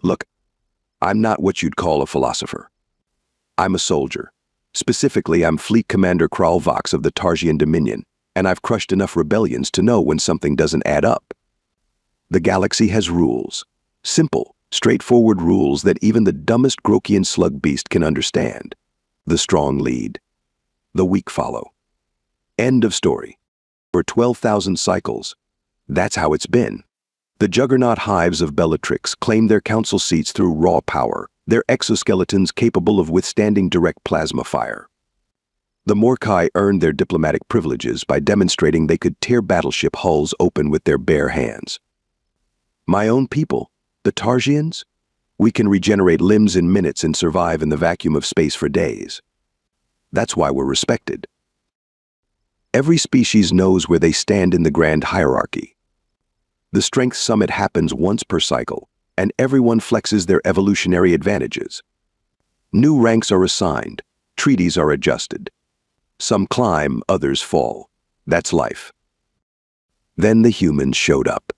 Look, I'm not what you'd call a philosopher. I'm a soldier. Specifically, I'm Fleet Commander Kralvox of the Tarsian Dominion, and I've crushed enough rebellions to know when something doesn't add up. The galaxy has rules. Simple, straightforward rules that even the dumbest Grokian slug beast can understand. The strong lead. The weak follow. End of story. For 12,000 cycles, that's how it's been. The juggernaut hives of Bellatrix claim their council seats through raw power, their exoskeletons capable of withstanding direct plasma fire. The Morkai earned their diplomatic privileges by demonstrating they could tear battleship hulls open with their bare hands. My own people, the Tarsians, we can regenerate limbs in minutes and survive in the vacuum of space for days. That's why we're respected. Every species knows where they stand in the grand hierarchy. The strength summit happens once per cycle, and everyone flexes their evolutionary advantages. New ranks are assigned, treaties are adjusted. Some climb, others fall. That's life. Then the humans showed up.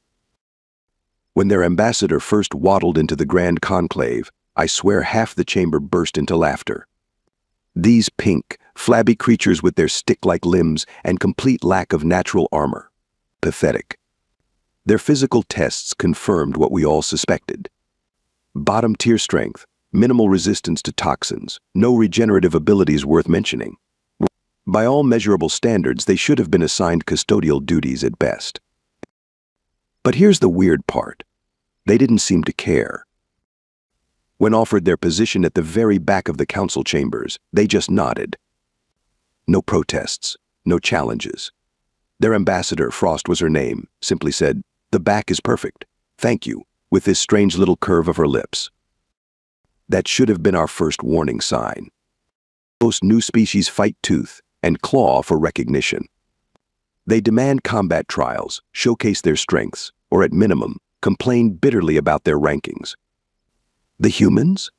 When their ambassador first waddled into the grand conclave, I swear half the chamber burst into laughter. These pink, flabby creatures with their stick-like limbs and complete lack of natural armor. Pathetic. Their physical tests confirmed what we all suspected. Bottom-tier strength, minimal resistance to toxins, no regenerative abilities worth mentioning. By all measurable standards, they should have been assigned custodial duties at best. But here's the weird part. They didn't seem to care. When offered their position at the very back of the council chambers, they just nodded. No protests, no challenges. Their ambassador, Frost was her name, simply said, "The back is perfect. Thank you," with this strange little curve of her lips. That should have been our first warning sign. Most new species fight tooth and claw for recognition. They demand combat trials, showcase their strengths, or at minimum, complain bitterly about their rankings. The humans?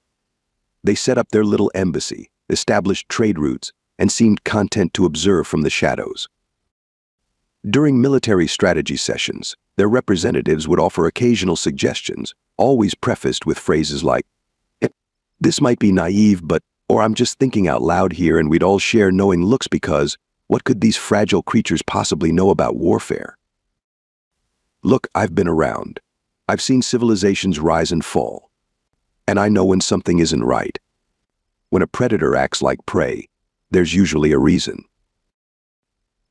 They set up their little embassy, established trade routes, and seemed content to observe from the shadows. During military strategy sessions, their representatives would offer occasional suggestions, always prefaced with phrases like, "This might be naive, but," or "I'm just thinking out loud here," and we'd all share knowing looks because, what could these fragile creatures possibly know about warfare? Look, I've been around. I've seen civilizations rise and fall. And I know when something isn't right. When a predator acts like prey, there's usually a reason.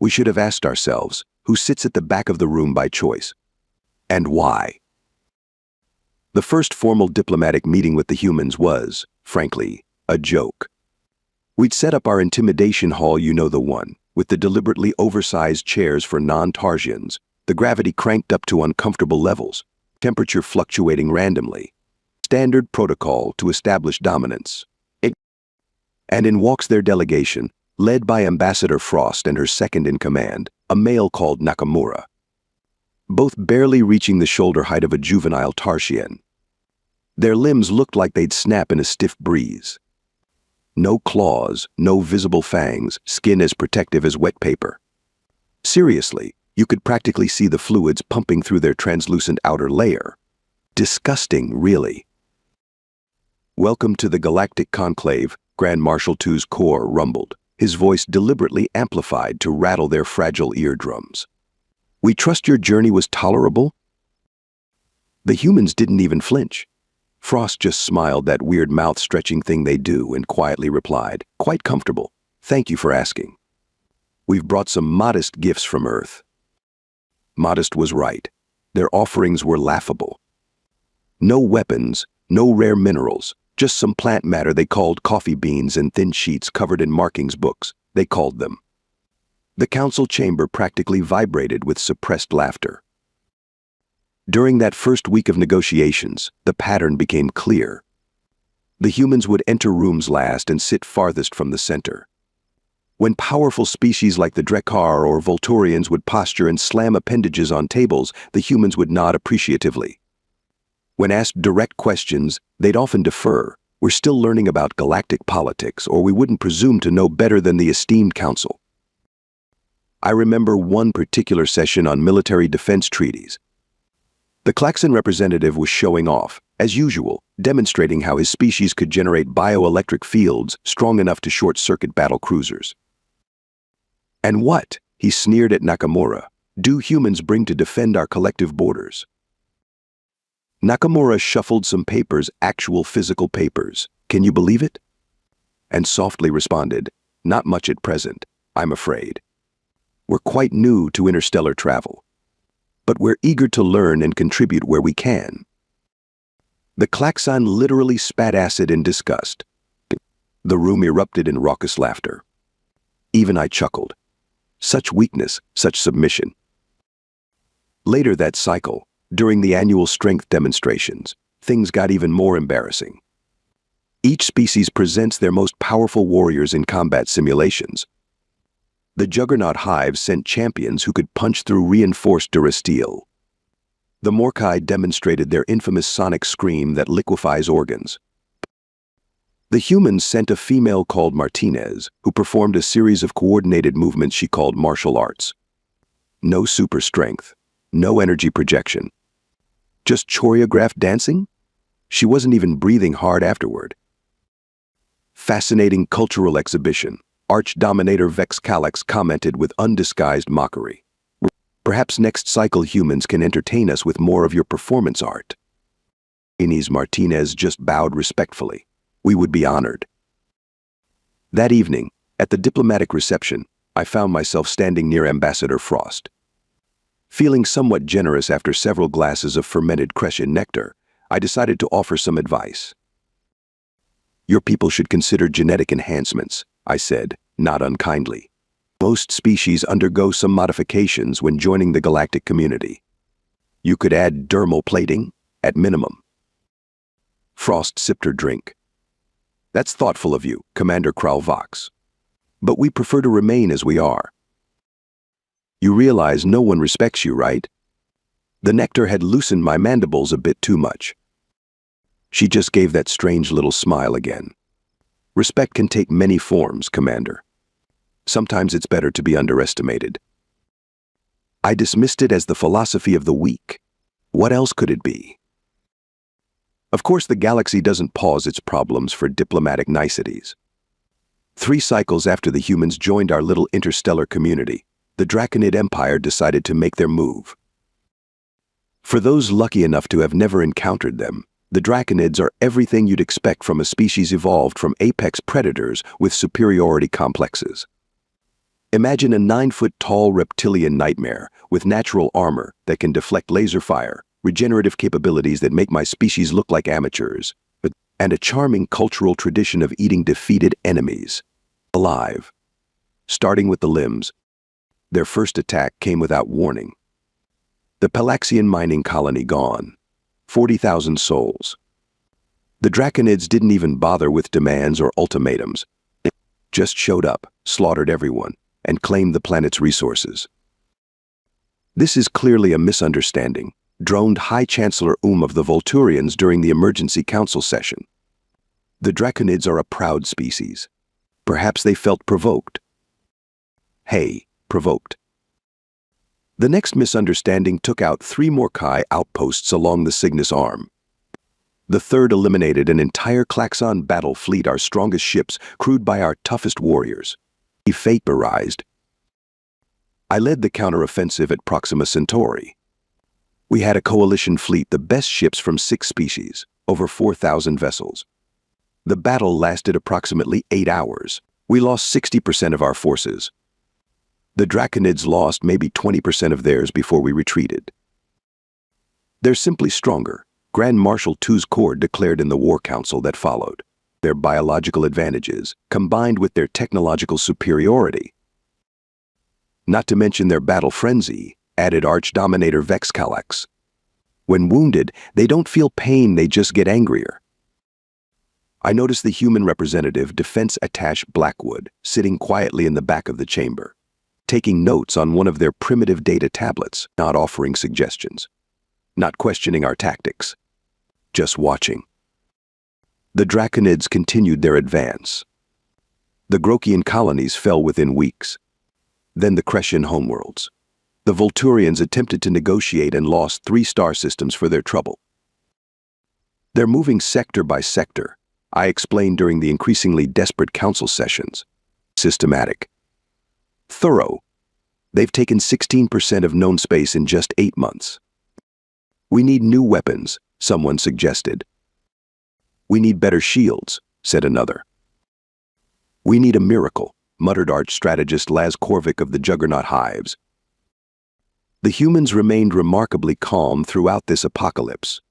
We should have asked ourselves, who sits at the back of the room by choice? And why? The first formal diplomatic meeting with the humans was, frankly, a joke. We'd set up our intimidation hall, you know the one, with the deliberately oversized chairs for non-Tarsians, the gravity cranked up to uncomfortable levels, temperature fluctuating randomly. Standard protocol to establish dominance. And in walks their delegation, led by Ambassador Frost and her second-in-command, a male called Nakamura. Both barely reaching the shoulder height of a juvenile Tarsian. Their limbs looked like they'd snap in a stiff breeze. No claws, no visible fangs, skin as protective as wet paper. Seriously, you could practically see the fluids pumping through their translucent outer layer. Disgusting, really. "Welcome to the Galactic Conclave," Grand Marshal II's Kor rumbled, his voice deliberately amplified to rattle their fragile eardrums. "We trust your journey was tolerable?" The humans didn't even flinch. Frost just smiled, that weird mouth-stretching thing they do, and quietly replied, "Quite comfortable. Thank you for asking. We've brought some modest gifts from Earth." Modest was right. Their offerings were laughable. No weapons, no rare minerals, just some plant matter they called coffee beans and thin sheets covered in markings books, they called them. The council chamber practically vibrated with suppressed laughter. During that first week of negotiations, the pattern became clear. The humans would enter rooms last and sit farthest from the center. When powerful species like the Drekar or Volturians would posture and slam appendages on tables, the humans would nod appreciatively. When asked direct questions, they'd often defer, "We're still learning about galactic politics," or "We wouldn't presume to know better than the esteemed council." I remember one particular session on military defense treaties. The Klaxon representative was showing off, as usual, demonstrating how his species could generate bioelectric fields strong enough to short-circuit battle cruisers. And what, he sneered at Nakamura, do humans bring to defend our collective borders? Nakamura shuffled some papers, actual physical papers. Can you believe it? And softly responded, not much at present, I'm afraid. We're quite new to interstellar travel, but we're eager to learn and contribute where we can. The klaxon literally spat acid in disgust. The room erupted in raucous laughter. Even I chuckled. Such weakness, such submission. Later that cycle, during the annual strength demonstrations, things got even more embarrassing. Each species presents their most powerful warriors in combat simulations. The Juggernaut Hive sent champions who could punch through reinforced durasteel. The Morkai demonstrated their infamous sonic scream that liquefies organs. The humans sent a female called Martinez, who performed a series of coordinated movements she called martial arts. No super strength, no energy projection. Just choreographed dancing? She wasn't even breathing hard afterward. Fascinating cultural exhibition, Arch-Dominator Vex Calyx commented with undisguised mockery. Perhaps next cycle humans can entertain us with more of your performance art. Inez Martinez just bowed respectfully. We would be honored. That evening, at the diplomatic reception, I found myself standing near Ambassador Frost. Feeling somewhat generous after several glasses of fermented Crescent nectar, I decided to offer some advice. Your people should consider genetic enhancements, I said, not unkindly. Most species undergo some modifications when joining the galactic community. You could add dermal plating, at minimum. Frost sipped her drink. That's thoughtful of you, Commander Kralvox. But we prefer to remain as we are. You realize no one respects you, right? The nectar had loosened my mandibles a bit too much. She just gave that strange little smile again. Respect can take many forms, Commander. Sometimes it's better to be underestimated. I dismissed it as the philosophy of the weak. What else could it be? Of course, the galaxy doesn't pause its problems for diplomatic niceties. 3 cycles after the humans joined our little interstellar community, the Draconid Empire decided to make their move. For those lucky enough to have never encountered them, the Draconids are everything you'd expect from a species evolved from apex predators with superiority complexes. Imagine a 9-foot-tall reptilian nightmare with natural armor that can deflect laser fire, regenerative capabilities that make my species look like amateurs, and a charming cultural tradition of eating defeated enemies alive. Starting with the limbs, their first attack came without warning. The Palaxian mining colony gone. 40,000 souls. The Draconids didn't even bother with demands or ultimatums. They just showed up, slaughtered everyone, and claimed the planet's resources. This is clearly a misunderstanding, droned High Chancellor of the Volturians during the emergency council session. The Draconids are a proud species. Perhaps they felt provoked. Hey, provoked. The next misunderstanding took out 3 Morkai outposts along the Cygnus Arm. The third eliminated an entire klaxon battle fleet, our strongest ships, crewed by our toughest warriors. He vaporized. I led the counteroffensive at Proxima Centauri. We had a coalition fleet, the best ships from 6 species, over 4,000 vessels. The battle lasted approximately 8 hours. We lost 60% of our forces. The Draconids lost maybe 20% of theirs before we retreated. They're simply stronger, Grand Marshal Tuzcord declared in the War Council that followed. Their biological advantages, combined with their technological superiority. Not to mention their battle frenzy, added Arch-Dominator Vex Calyx. When wounded, they don't feel pain, they just get angrier. I noticed the human representative, Defense Attaché Blackwood, sitting quietly in the back of the chamber, taking notes on one of their primitive data tablets, not offering suggestions, not questioning our tactics, just watching. The Draconids continued their advance. The Grokian colonies fell within weeks. Then the Crescent homeworlds. The Volturians attempted to negotiate and lost 3 star systems for their trouble. They're moving sector by sector, I explained during the increasingly desperate council sessions. Systematic. Thorough. They've taken 16% of known space in just 8 months. We need new weapons, someone suggested. We need better shields, said another. We need a miracle, muttered arch-strategist Laz Korvik of the Juggernaut Hives. The humans remained remarkably calm throughout this apocalypse.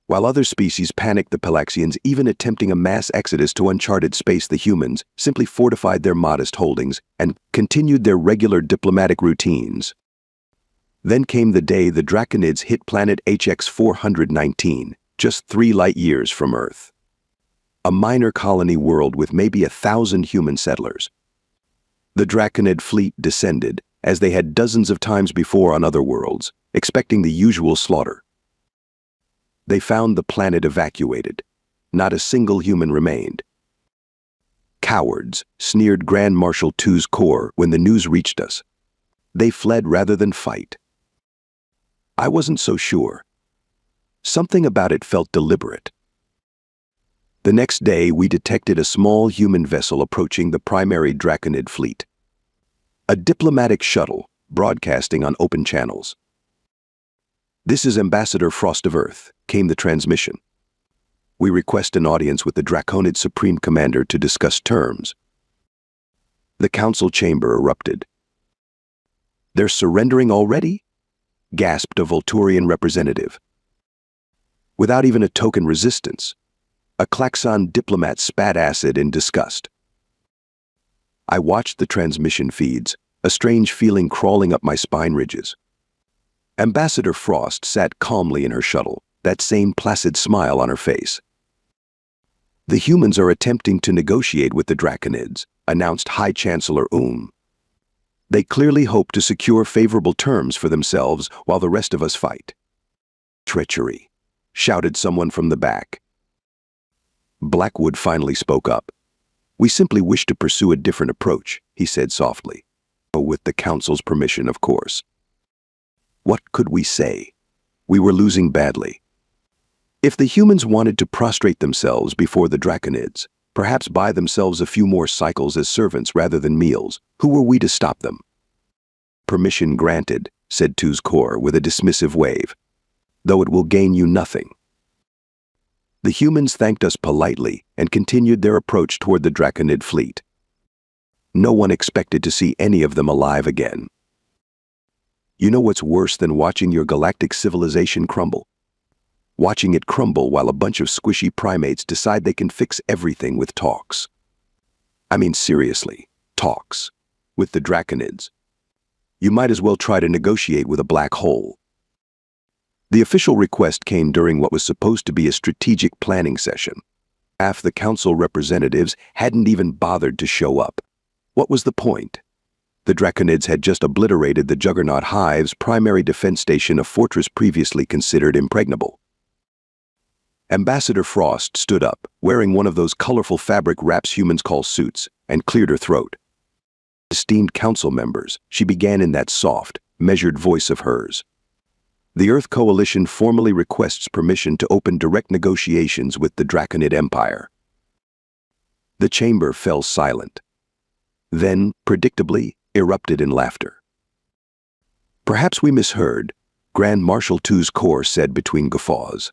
While other species panicked, the Pelaxians, even attempting a mass exodus to uncharted space, the humans simply fortified their modest holdings and continued their regular diplomatic routines. Then came the day the Draconids hit planet HX 419, just 3 light-years from Earth. A minor colony world with maybe 1,000 human settlers. The Draconid fleet descended, as they had dozens of times before on other worlds, expecting the usual slaughter. They found the planet evacuated. Not a single human remained. Cowards, sneered Grand Marshal II's Corps when the news reached us. They fled rather than fight. I wasn't so sure. Something about it felt deliberate. The next day, we detected a small human vessel approaching the primary Draconid fleet. A diplomatic shuttle, broadcasting on open channels. "This is Ambassador Frost of Earth," came the transmission. "We request an audience with the Draconid Supreme Commander to discuss terms." The council chamber erupted. "They're surrendering already?" gasped a Volturian representative. Without even a token resistance, a Klaxon diplomat spat acid in disgust. I watched the transmission feeds, a strange feeling crawling up my spine ridges. Ambassador Frost sat calmly in her shuttle, that same placid smile on her face. "The humans are attempting to negotiate with the Draconids," announced High Chancellor They clearly hope to secure favorable terms for themselves while the rest of us fight. "Treachery," shouted someone from the back. Blackwood finally spoke up. "We simply wish to pursue a different approach," he said softly. "With the Council's permission, of course." What could we say? We were losing badly. If the humans wanted to prostrate themselves before the Draconids, perhaps buy themselves a few more cycles as servants rather than meals, who were we to stop them? "Permission granted," said II's Corps with a dismissive wave. "Though it will gain you nothing." The humans thanked us politely and continued their approach toward the Draconid fleet. No one expected to see any of them alive again. You know what's worse than watching your galactic civilization crumble? Watching it crumble while a bunch of squishy primates decide they can fix everything with talks. I mean, seriously, talks. With the Draconids. You might as well try to negotiate with a black hole. The official request came during what was supposed to be a strategic planning session. Half the council representatives hadn't even bothered to show up. What was the point? The Draconids had just obliterated the Juggernaut Hive's primary defense station, a fortress previously considered impregnable. Ambassador Frost stood up, wearing one of those colorful fabric wraps humans call suits, and cleared her throat. "Esteemed council members," she began in that soft, measured voice of hers. "The Earth Coalition formally requests permission to open direct negotiations with the Draconid Empire." The chamber fell silent. Then, predictably, erupted in laughter. "Perhaps we misheard," Grand Marshal II's Corps said between guffaws.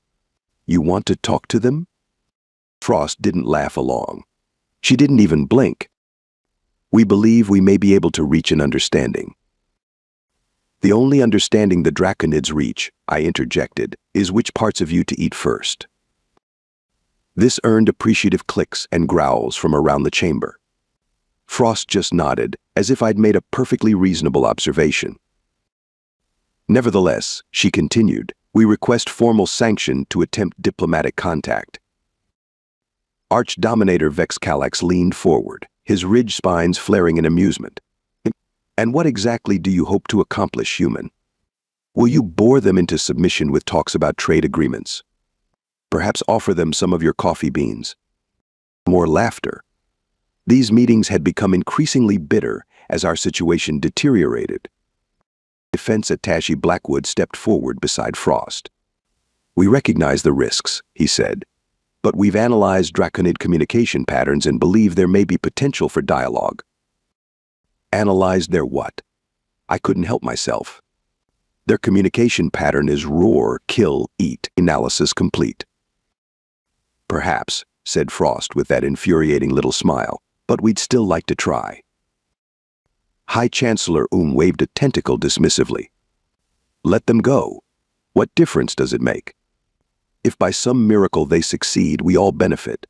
"You want to talk to them?" Frost didn't laugh along. She didn't even blink. "We believe we may be able to reach an understanding." "The only understanding the Draconids reach," I interjected, "is which parts of you to eat first." This earned appreciative clicks and growls from around the chamber. Frost just nodded, as if I'd made a perfectly reasonable observation. "Nevertheless," she continued, "we request formal sanction to attempt diplomatic contact." Arch-Dominator Vex Calax leaned forward, his ridged spines flaring in amusement. "And what exactly do you hope to accomplish, human? Will you bore them into submission with talks about trade agreements? Perhaps offer them some of your coffee beans?" More laughter. These meetings had become increasingly bitter as our situation deteriorated. Defense Attaché Blackwood stepped forward beside Frost. We recognize the risks, he said, but we've analyzed Draconid communication patterns and believe there may be potential for dialogue. Analyzed their what? I couldn't help myself. Their communication pattern is roar, kill, eat, analysis complete. Perhaps, said Frost with that infuriating little smile, but we'd still like to try. High Chancellor waved a tentacle dismissively. Let them go. What difference does it make? If by some miracle they succeed, we all benefit.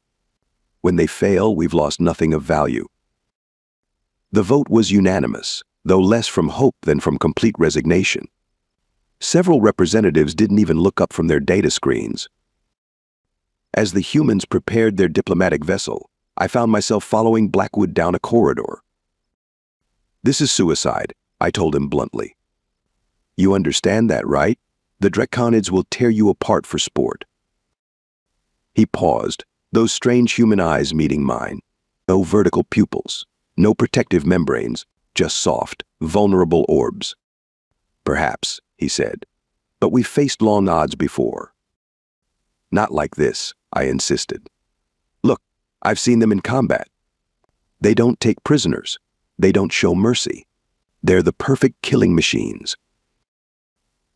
When they fail, we've lost nothing of value. The vote was unanimous, though less from hope than from complete resignation. Several representatives didn't even look up from their data screens. As the humans prepared their diplomatic vessel, I found myself following Blackwood down a corridor. This is suicide, I told him bluntly. You understand that, right? The Draconids will tear you apart for sport. He paused, those strange human eyes meeting mine. No vertical pupils, no protective membranes, just soft, vulnerable orbs. Perhaps, he said, but we've faced long odds before. Not like this, I insisted. Look, I've seen them in combat. They don't take prisoners. They don't show mercy. They're the perfect killing machines.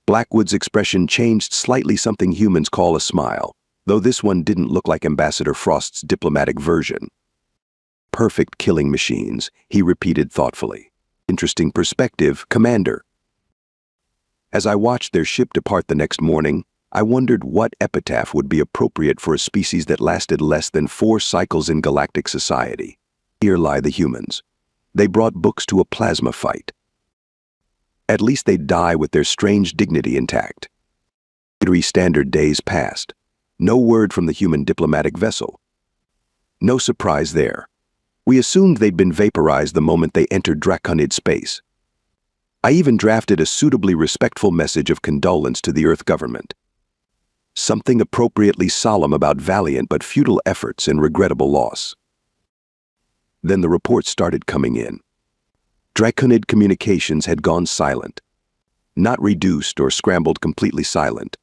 Blackwood's expression changed slightly, something humans call a smile, though this one didn't look like Ambassador Frost's diplomatic version. Perfect killing machines, he repeated thoughtfully. Interesting perspective, Commander. As I watched their ship depart the next morning, I wondered what epitaph would be appropriate for a species that lasted less than 4 cycles in galactic society. Here lie the humans. They brought books to a plasma fight. At least they'd die with their strange dignity intact. 3 standard days passed. No word from the human diplomatic vessel. No surprise there. We assumed they'd been vaporized the moment they entered Draconid space. I even drafted a suitably respectful message of condolence to the Earth government. Something appropriately solemn about valiant but futile efforts and regrettable loss. Then the reports started coming in. Draconid communications had gone silent. Not reduced or scrambled, completely silent.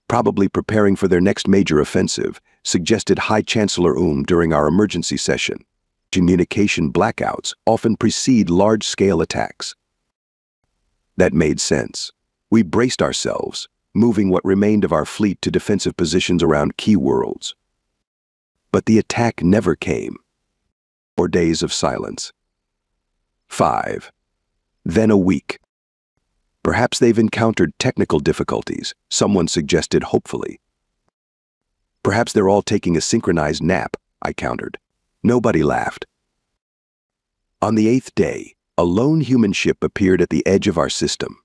Probably preparing for their next major offensive, suggested High Chancellor during our emergency session. Communication blackouts often precede large-scale attacks. That made sense. We braced ourselves, moving what remained of our fleet to defensive positions around key worlds. But the attack never came. 4 days of silence. 5. Then a week. Perhaps they've encountered technical difficulties, someone suggested hopefully. Perhaps they're all taking a synchronized nap, I countered. Nobody laughed. On the 8th day, a lone human ship appeared at the edge of our system.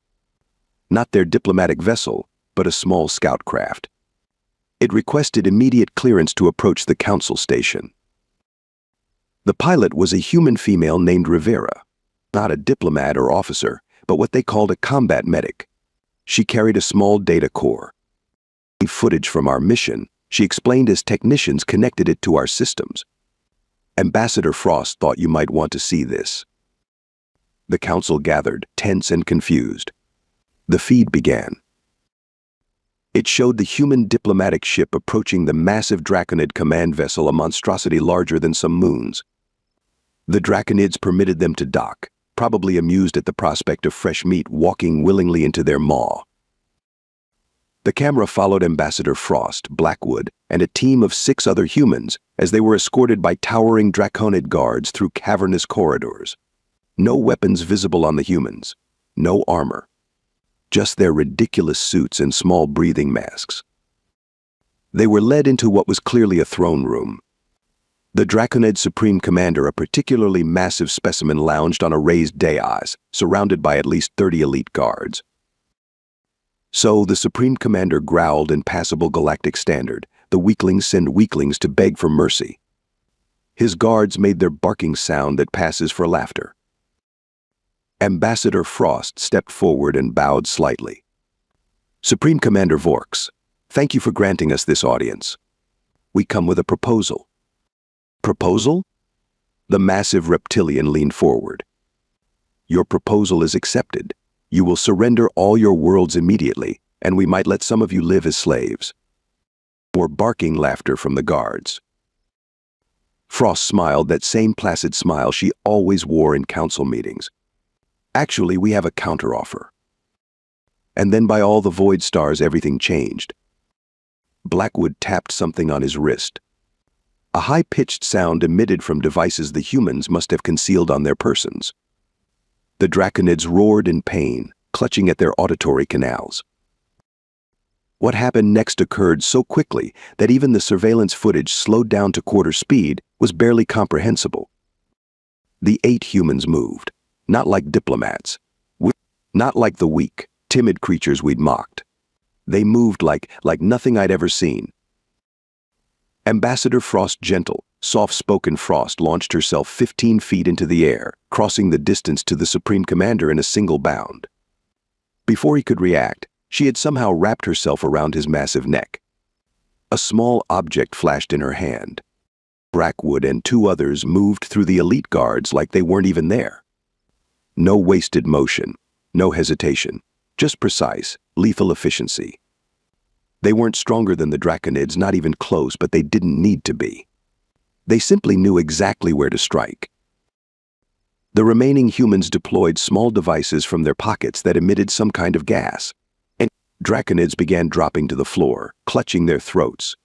Not their diplomatic vessel, but a small scout craft. It requested immediate clearance to approach the council station. The pilot was a human female named Rivera, not a diplomat or officer, but what they called a combat medic. She carried a small data core. Footage from our mission, she explained as technicians connected it to our systems. Ambassador Frost thought you might want to see this. The council gathered, tense and confused. The feed began. It showed the human diplomatic ship approaching the massive Draconid command vessel, a monstrosity larger than some moons. The Draconids permitted them to dock, probably amused at the prospect of fresh meat walking willingly into their maw. The camera followed Ambassador Frost, Blackwood, and a team of 6 other humans as they were escorted by towering Draconid guards through cavernous corridors. No weapons visible on the humans, no armor. Just their ridiculous suits and small breathing masks. They were led into what was clearly a throne room. The Draconid Supreme Commander, a particularly massive specimen, lounged on a raised dais, surrounded by at least 30 elite guards. So the Supreme Commander growled in passable galactic standard, "The weaklings send weaklings to beg for mercy." His guards made their barking sound that passes for laughter. Ambassador Frost stepped forward and bowed slightly. "Supreme Commander Vorks, thank you for granting us this audience. We come with a proposal." "Proposal?" The massive reptilian leaned forward. "Your proposal is accepted. You will surrender all your worlds immediately, and we might let some of you live as slaves. More barking laughter from the guards. Frost smiled, that same placid smile she always wore in council meetings. Actually, we have a counteroffer. And then by all the void stars, everything changed. Blackwood tapped something on his wrist. A high-pitched sound emitted from devices the humans must have concealed on their persons. The draconids roared in pain, clutching at their auditory canals. What happened next occurred so quickly that even the surveillance footage, slowed down to quarter speed, was barely comprehensible. The 8 humans moved, not like diplomats, not like the weak, timid creatures we'd mocked. They moved like nothing I'd ever seen. Ambassador Frost, gentle, soft-spoken Frost, launched herself 15 feet into the air, crossing the distance to the Supreme Commander in a single bound. Before he could react, she had somehow wrapped herself around his massive neck. A small object flashed in her hand. Blackwood and 2 others moved through the elite guards like they weren't even there. No wasted motion, no hesitation, just precise, lethal efficiency. They weren't stronger than the draconids, not even close, but they didn't need to be. They simply knew exactly where to strike. The remaining humans deployed small devices from their pockets that emitted some kind of gas. Draconids began dropping to the floor, clutching their throats.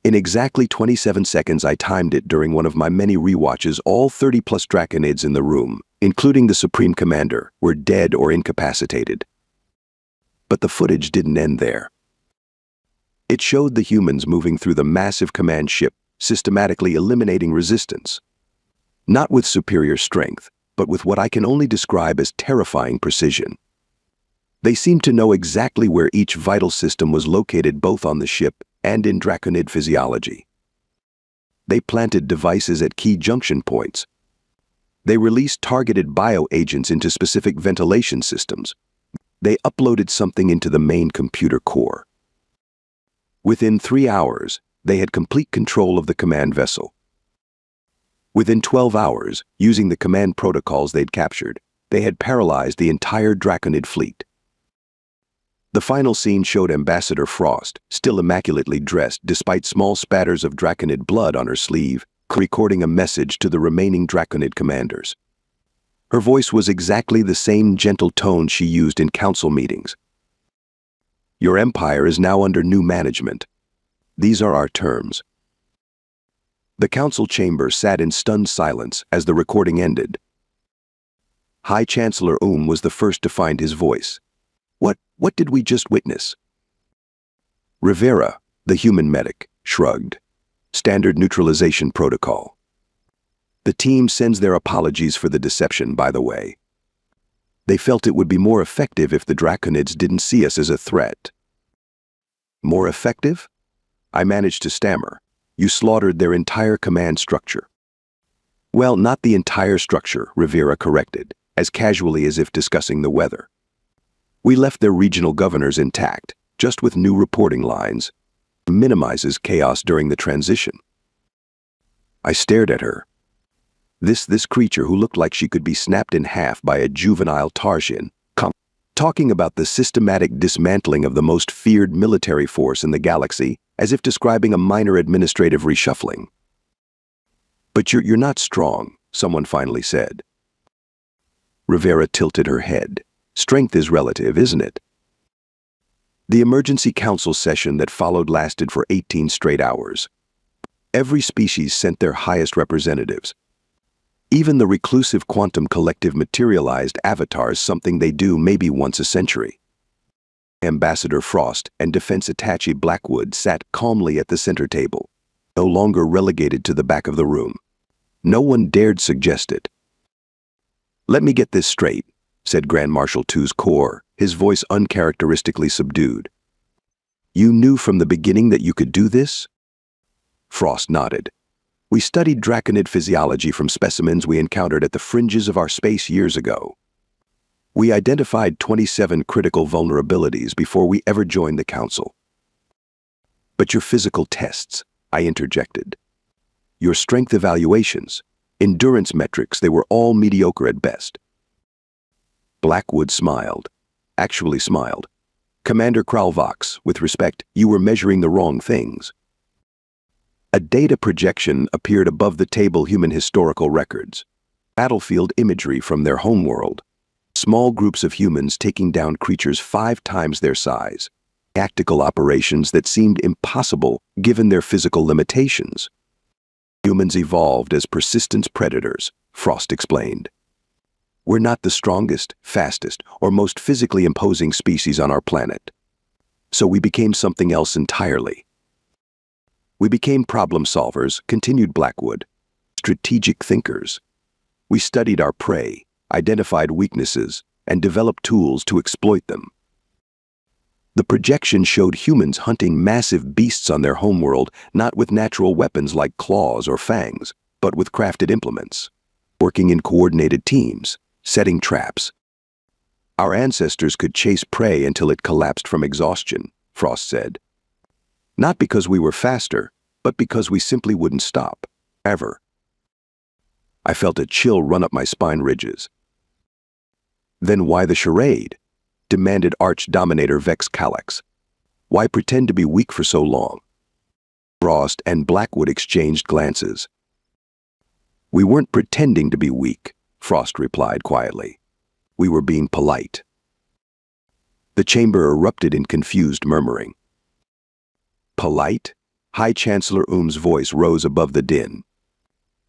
In exactly 27 seconds, I timed it during one of my many rewatches, all 30-plus draconids in the room, including the Supreme Commander, were dead or incapacitated. But the footage didn't end there. It showed the humans moving through the massive command ship, systematically eliminating resistance. Not with superior strength, but with what I can only describe as terrifying precision. They seemed to know exactly where each vital system was located, both on the ship and in draconid physiology. They planted devices at key junction points. They released targeted bioagents into specific ventilation systems. They uploaded something into the main computer core. Within 3 hours, they had complete control of the command vessel. Within 12 hours, using the command protocols they'd captured, they had paralyzed the entire draconid fleet. The final scene showed Ambassador Frost, still immaculately dressed despite small spatters of draconid blood on her sleeve, recording a message to the remaining draconid commanders. Her voice was exactly the same gentle tone she used in council meetings. Your empire is now under new management. These are our terms. The council chamber sat in stunned silence as the recording ended. High Chancellor was the first to find his voice. What did we just witness? Rivera, the human medic, shrugged. Standard neutralization protocol. The team sends their apologies for the deception, by the way. They felt it would be more effective if the draconids didn't see us as a threat. More effective? I managed to stammer. You slaughtered their entire command structure. Well, not the entire structure, Rivera corrected, as casually as if discussing the weather. We left their regional governors intact, just with new reporting lines. Minimizes chaos during the transition. I stared at her. This creature who looked like she could be snapped in half by a juvenile Tarsian, talking about the systematic dismantling of the most feared military force in the galaxy, as if describing a minor administrative reshuffling. But you're not strong, someone finally said. Rivera tilted her head. Strength is relative, isn't it? The emergency council session that followed lasted for 18 straight hours. Every species sent their highest representatives. Even the reclusive quantum collective materialized avatars, something they do maybe once a century. Ambassador Frost and Defense Attaché Blackwood sat calmly at the center table, no longer relegated to the back of the room. No one dared suggest it. Let me get this straight, said Grand Marshal II's Corps, his voice uncharacteristically subdued. You knew from the beginning that you could do this? Frost nodded. We studied draconid physiology from specimens we encountered at the fringes of our space years ago. We identified 27 critical vulnerabilities before we ever joined the Council. But your physical tests, I interjected. Your strength evaluations, endurance metrics, they were all mediocre at best. Blackwood smiled. Actually smiled. Commander Kralvox, with respect, you were measuring the wrong things. A data projection appeared above the table human historical records. Battlefield imagery from their homeworld. Small groups of humans taking down creatures 5 times their size. Tactical operations that seemed impossible given their physical limitations. Humans evolved as persistent predators, Frost explained. We're not the strongest, fastest, or most physically imposing species on our planet. So we became something else entirely. We became problem solvers, continued Blackwood. Strategic thinkers. We studied our prey, identified weaknesses, and developed tools to exploit them. The projection showed humans hunting massive beasts on their homeworld, not with natural weapons like claws or fangs, but with crafted implements. Working in coordinated teams, setting traps. Our ancestors could chase prey until it collapsed from exhaustion, Frost said. Not because we were faster, but because we simply wouldn't stop, ever. I felt a chill run up my spine ridges. Then why the charade? Demanded Arch-Dominator Vex Calyx. Why pretend to be weak for so long? Frost and Blackwood exchanged glances. We weren't pretending to be weak, Frost replied quietly. We were being polite. The chamber erupted in confused murmuring. Polite? High Chancellor Um's voice rose above the din.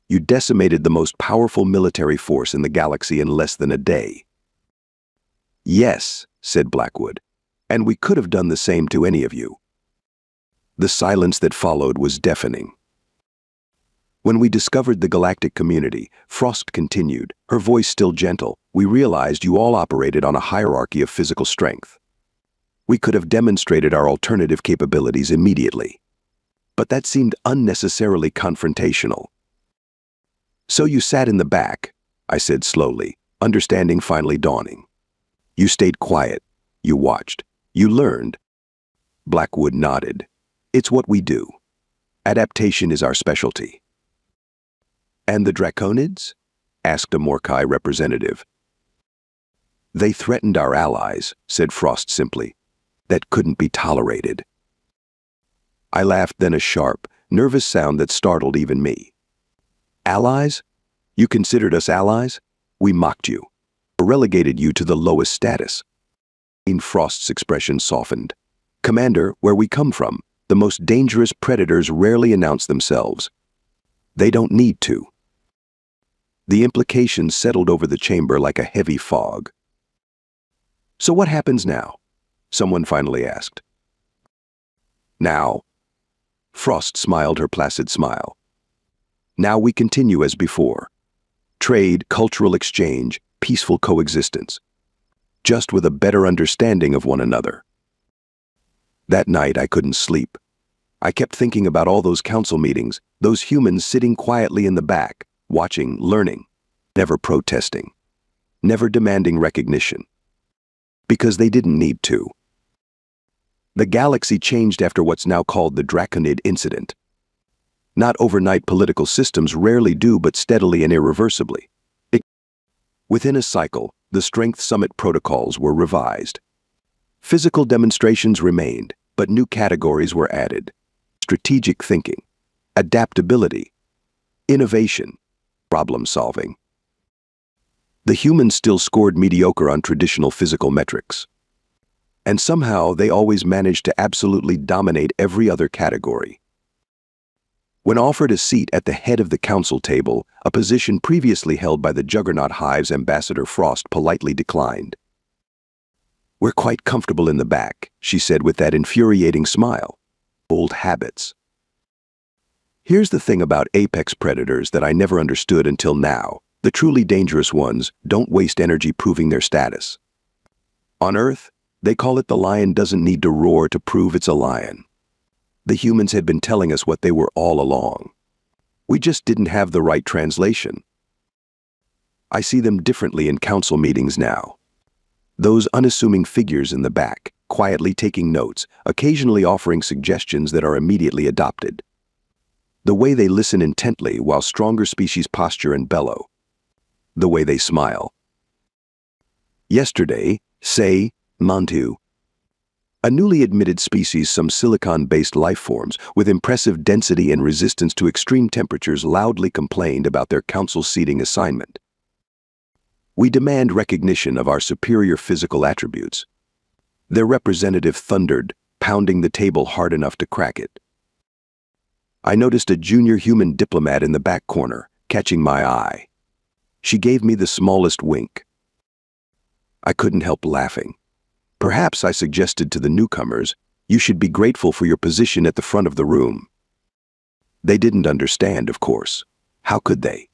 You decimated the most powerful military force in the galaxy in less than a day. Yes, said Blackwood, and we could have done the same to any of you. The silence that followed was deafening. When we discovered the galactic community, Frost continued, her voice still gentle, we realized you all operated on a hierarchy of physical strength. We could have demonstrated our alternative capabilities immediately. But that seemed unnecessarily confrontational. So you sat in the back, I said slowly, understanding finally dawning. You stayed quiet. You watched. You learned. Blackwood nodded. It's what we do. Adaptation is our specialty. And the Draconids? Asked a Morkai representative. They threatened our allies, said Frost simply. That couldn't be tolerated. I laughed, then a sharp, nervous sound that startled even me. Allies? You considered us allies? We mocked you. Relegated you to the lowest status. In Frost's expression softened. Commander, where we come from, the most dangerous predators rarely announce themselves. They don't need to. The implications settled over the chamber like a heavy fog. So what happens now? Someone finally asked. Now. Frost smiled her placid smile. Now we continue as before. Trade, cultural exchange, peaceful coexistence. Just with a better understanding of one another. That night I couldn't sleep. I kept thinking about all those council meetings, those humans sitting quietly in the back, watching, learning, never protesting, never demanding recognition. Because they didn't need to. The galaxy changed after what's now called the Draconid incident. Not overnight, political systems rarely do, but steadily and irreversibly. Within a cycle, the Strength Summit protocols were revised. Physical demonstrations remained, but new categories were added. Strategic thinking, adaptability, innovation, problem solving. The humans still scored mediocre on traditional physical metrics. And somehow they always managed to absolutely dominate every other category. When offered a seat at the head of the council table, a position previously held by the Juggernaut Hive's Ambassador Frost politely declined. We're quite comfortable in the back, she said with that infuriating smile. Old habits. Here's the thing about apex predators that I never understood until now. The truly dangerous ones don't waste energy proving their status. On Earth, they call it the lion doesn't need to roar to prove it's a lion. The humans had been telling us what they were all along. We just didn't have the right translation. I see them differently in council meetings now. Those unassuming figures in the back, quietly taking notes, occasionally offering suggestions that are immediately adopted. The way they listen intently while stronger species posture and bellow. The way they smile. Yesterday, say, Montu. A newly admitted species, some silicon-based life forms with impressive density and resistance to extreme temperatures, loudly complained about their council seating assignment. We demand recognition of our superior physical attributes. Their representative thundered, pounding the table hard enough to crack it. I noticed a junior human diplomat in the back corner, catching my eye. She gave me the smallest wink. I couldn't help laughing. Perhaps I suggested to the newcomers, "You should be grateful for your position at the front of the room." They didn't understand, of course. How could they?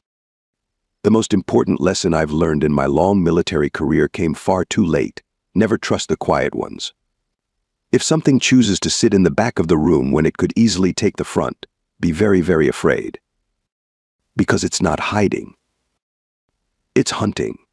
The most important lesson I've learned in my long military career came far too late. Never trust the quiet ones. If something chooses to sit in the back of the room when it could easily take the front, be very, very afraid. Because it's not hiding. It's hunting.